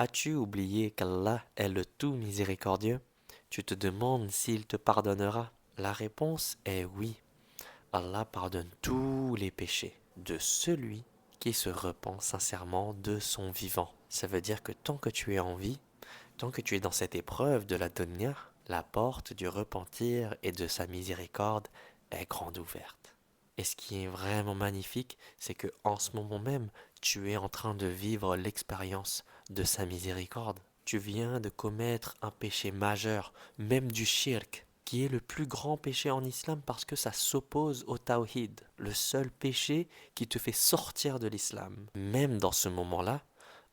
As-tu oublié qu'Allah est le tout miséricordieux? Tu te demandes s'il te pardonnera? La réponse est oui. Allah pardonne tous les péchés de celui qui se repent sincèrement de son vivant. Ça veut dire que tant que tu es en vie, tant que tu es dans cette épreuve de la dunya, la porte du repentir et de sa miséricorde est grande ouverte. Et ce qui est vraiment magnifique, c'est que en ce moment même, tu es en train de vivre l'expérience de sa miséricorde. Tu viens de commettre un péché majeur, même du shirk, qui est le plus grand péché en islam parce que ça s'oppose au tawhid, le seul péché qui te fait sortir de l'islam. Même dans ce moment-là,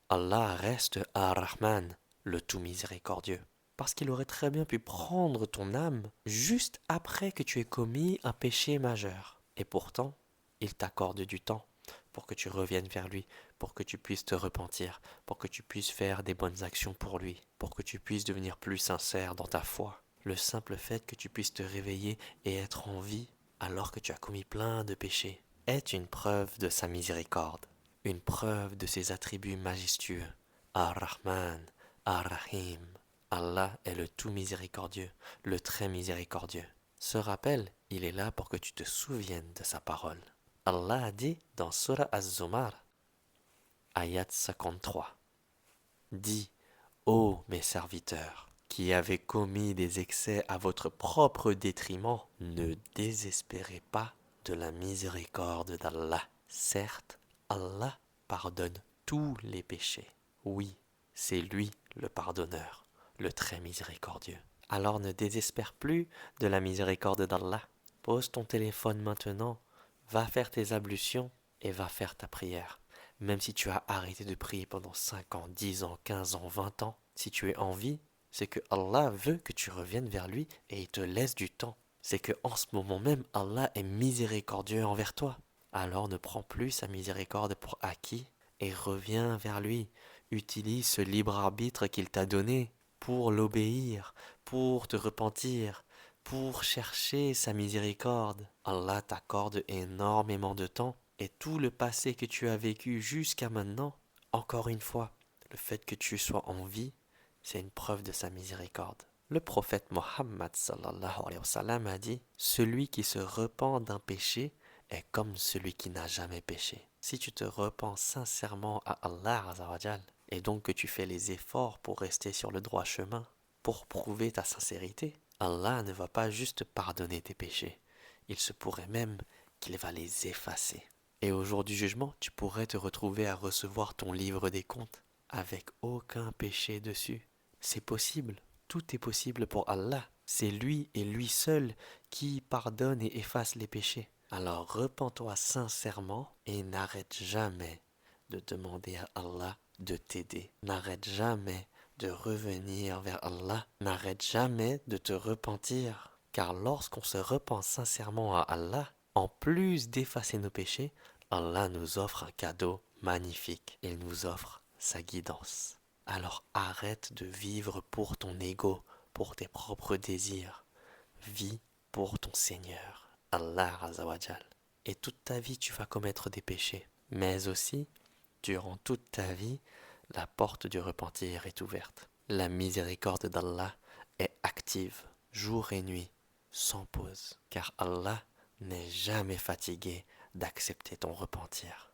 Allah reste Ar-Rahman, le tout miséricordieux. Parce qu'il aurait très bien pu prendre ton âme juste après que tu aies commis un péché majeur. Et pourtant, il t'accorde du temps pour que tu reviennes vers lui, pour que tu puisses te repentir, pour que tu puisses faire des bonnes actions pour lui, pour que tu puisses devenir plus sincère dans ta foi. Le simple fait que tu puisses te réveiller et être en vie alors que tu as commis plein de péchés est une preuve de sa miséricorde, une preuve de ses attributs majestueux. Ar-Rahman, Ar-Rahim. Allah est le tout miséricordieux, le très miséricordieux. Ce rappel, il est là pour que tu te souviennes de sa parole. Allah a dit dans Surah Az-Zumar, ayat 53, dis, ô mes serviteurs, qui avez commis des excès à votre propre détriment, ne désespérez pas de la miséricorde d'Allah. Certes, Allah pardonne tous les péchés. Oui, c'est lui le pardonneur, le très miséricordieux. Alors ne désespère plus de la miséricorde d'Allah. Pose ton téléphone maintenant, va faire tes ablutions et va faire ta prière. Même si tu as arrêté de prier pendant 5 ans, 10 ans, 15 ans, 20 ans, si tu es en vie, c'est que Allah veut que tu reviennes vers lui et il te laisse du temps. C'est que en ce moment même, Allah est miséricordieux envers toi. Alors ne prends plus sa miséricorde pour acquis et reviens vers lui. Utilise ce libre arbitre qu'il t'a donné pour l'obéir, pour te repentir, pour chercher sa miséricorde. Allah t'accorde énormément de temps et tout le passé que tu as vécu jusqu'à maintenant, encore une fois, le fait que tu sois en vie, c'est une preuve de sa miséricorde. Le prophète Mohammed sallallahu alayhi wa sallam a dit, celui qui se repent d'un péché est comme celui qui n'a jamais péché. Si tu te repens sincèrement à Allah azawajal, et donc que tu fais les efforts pour rester sur le droit chemin, pour prouver ta sincérité, Allah ne va pas juste pardonner tes péchés, il se pourrait même qu'il va les effacer. Et au jour du jugement, tu pourrais te retrouver à recevoir ton livre des comptes avec aucun péché dessus. C'est possible, tout est possible pour Allah. C'est lui et lui seul qui pardonne et efface les péchés. Alors repens-toi sincèrement et n'arrête jamais de demander à Allah de t'aider. N'arrête jamais de revenir vers Allah. N'arrête jamais de te repentir. Car lorsqu'on se repent sincèrement à Allah, en plus d'effacer nos péchés, Allah nous offre un cadeau magnifique. Il nous offre sa guidance. Alors arrête de vivre pour ton ego, pour tes propres désirs. Vis pour ton Seigneur, Allah Azawajal. Et toute ta vie, tu vas commettre des péchés. Mais aussi, durant toute ta vie, la porte du repentir est ouverte. La miséricorde d'Allah est active, jour et nuit, sans pause. Car Allah n'est jamais fatigué d'accepter ton repentir.